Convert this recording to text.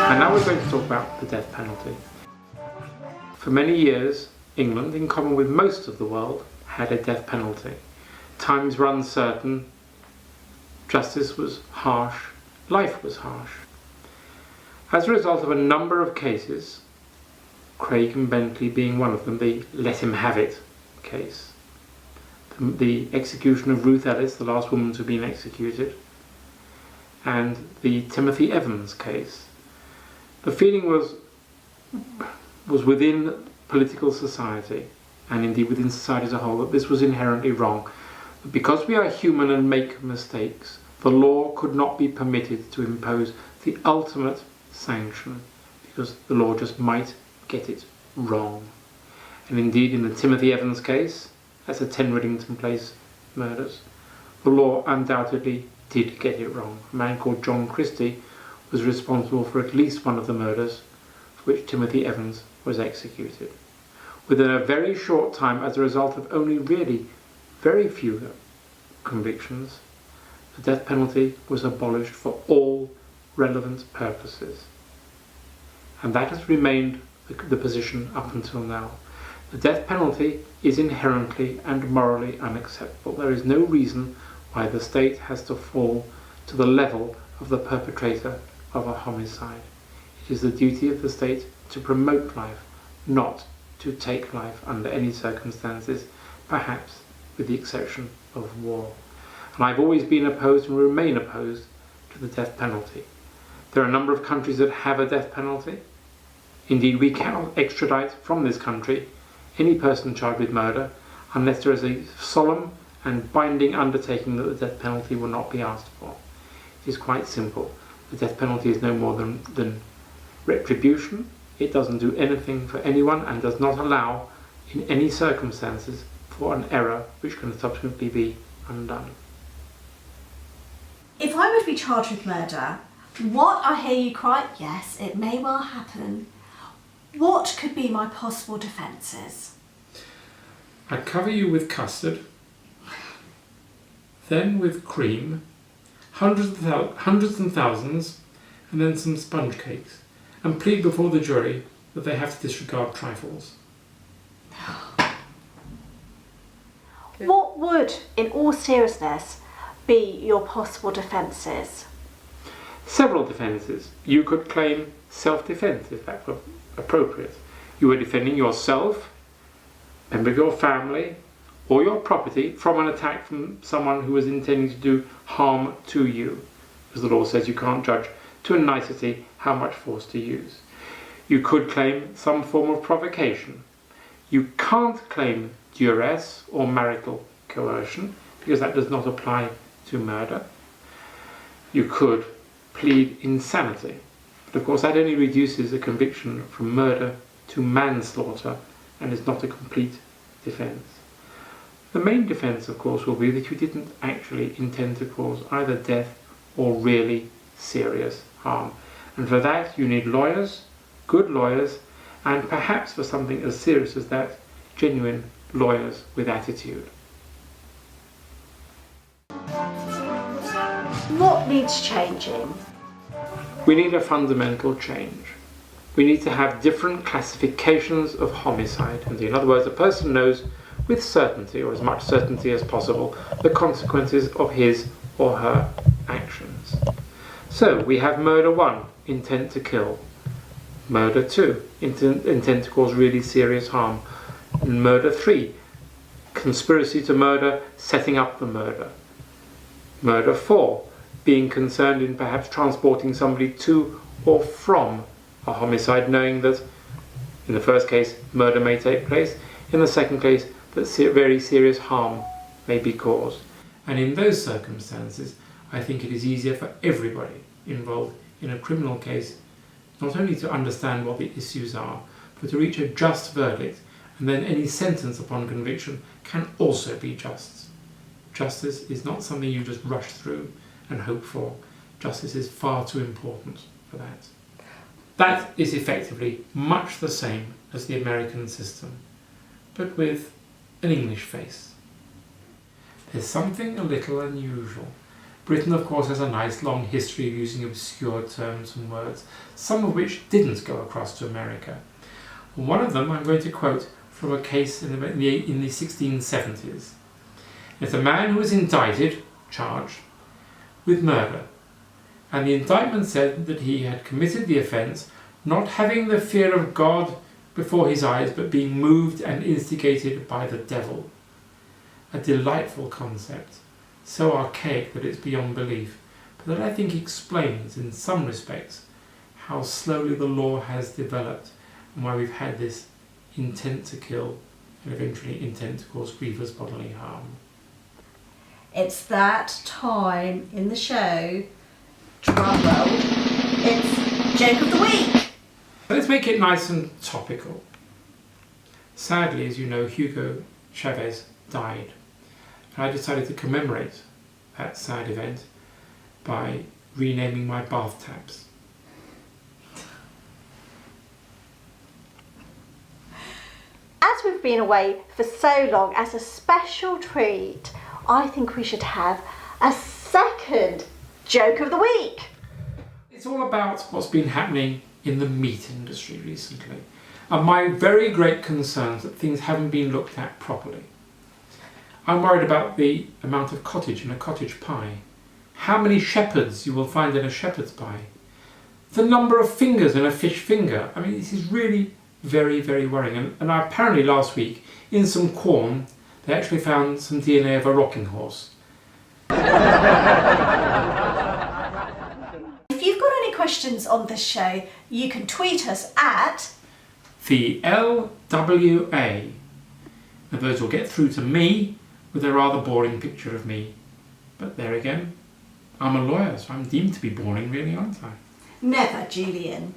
And now we're going to talk about the death penalty. For many years, England, in common with most of the world, had a death penalty. Times were uncertain, justice was harsh, life was harsh. As a result of a number of cases, Craig and Bentley being one of them, the let him have it case, the execution of Ruth Ellis, the last woman to have been executed, and the Timothy Evans case, the feeling was within political society, and indeed within society as a whole, that this was inherently wrong. Because we are human and make mistakes, the law could not be permitted to impose the ultimate sanction, because the law just might get it wrong. And indeed, in the Timothy Evans case, that's the 10 Riddington Place murders, the law undoubtedly did get it wrong. A man called John Christie was responsible for at least one of the murders for which Timothy Evans was executed. Within a very short time, as a result of only really very few convictions, the death penalty was abolished for all relevant purposes. And that has remained the position up until now. The death penalty is inherently and morally unacceptable. There is no reason why the state has to fall to the level of the perpetrator of a homicide. It is the duty of the state to promote life, not to take life under any circumstances, perhaps with the exception of war. And I've always been opposed and remain opposed to the death penalty. There are a number of countries that have a death penalty. Indeed, we cannot extradite from this country any person charged with murder unless there is a solemn and binding undertaking that the death penalty will not be asked for. It is quite simple. The death penalty is no more than retribution. It doesn't do anything for anyone and does not allow, in any circumstances, for an error which can subsequently be undone. If I were to be charged with murder, I hear you quite, yes, it may well happen. What could be my possible defences? I'd cover you with custard, then with cream, hundreds and thousands, and then some sponge cakes, and plead before the jury that they have to disregard trifles. What would, in all seriousness, be your possible defences? Several defences. You could claim self-defence if that were appropriate. You were defending yourself, a member of your family, or your property from an attack from someone who was intending to do harm to you. As the law says, you can't judge to a nicety how much force to use. You could claim some form of provocation. You can't claim duress or marital coercion, because that does not apply to murder. You could plead insanity, but of course that only reduces a conviction from murder to manslaughter and is not a complete defence. The main defence, of course, will be that you didn't actually intend to cause either death or really serious harm. And for that you need lawyers, good lawyers, and perhaps for something as serious as that, genuine lawyers with attitude. What needs changing? We need a fundamental change. We need to have different classifications of homicide. And in other words, a person knows with certainty, or as much certainty as possible, the consequences of his or her actions. So we have murder 1, intent to kill. Murder 2, intent to cause really serious harm. And murder 3, conspiracy to murder, setting up the murder. Murder 4, being concerned in perhaps transporting somebody to or from a homicide, knowing that in the first case murder may take place, in the second case that very serious harm may be caused. And in those circumstances, I think it is easier for everybody involved in a criminal case not only to understand what the issues are, but to reach a just verdict, and then any sentence upon conviction can also be just. Justice is not something you just rush through and hope for. Justice is far too important for that. That is effectively much the same as the American system, but with an English face. There's something a little unusual. Britain, of course, has a nice long history of using obscure terms and words, some of which didn't go across to America. And one of them I'm going to quote from a case in the 1670s. It's a man who was indicted, charged, with murder. And the indictment said that he had committed the offence not having the fear of God before his eyes, but being moved and instigated by the devil. A delightful concept, so archaic that it's beyond belief, but that I think explains, in some respects, how slowly the law has developed and why we've had this intent to kill and eventually intent to cause grievous bodily harm. It's that time in the show, drum roll, it's Joke of the Week. Let's make it nice and topical. Sadly, as you know, Hugo Chavez died. And I decided to commemorate that sad event by renaming my bath taps. As we've been away for so long, as a special treat, I think we should have a second Joke of the Week. It's all about what's been happening in the meat industry recently, and my very great concerns that things haven't been looked at properly. I'm worried about the amount of cottage in a cottage pie, how many shepherds you will find in a shepherd's pie, the number of fingers in a fish finger. I mean, this is really very, very worrying. And apparently last week, in some corn, they actually found some DNA of a rocking horse. If you've got any questions on this show, you can tweet us at the LWA. Now those will get through to me with a rather boring picture of me. But there again, I'm a lawyer, so I'm deemed to be boring, really, aren't I? Never, Julian.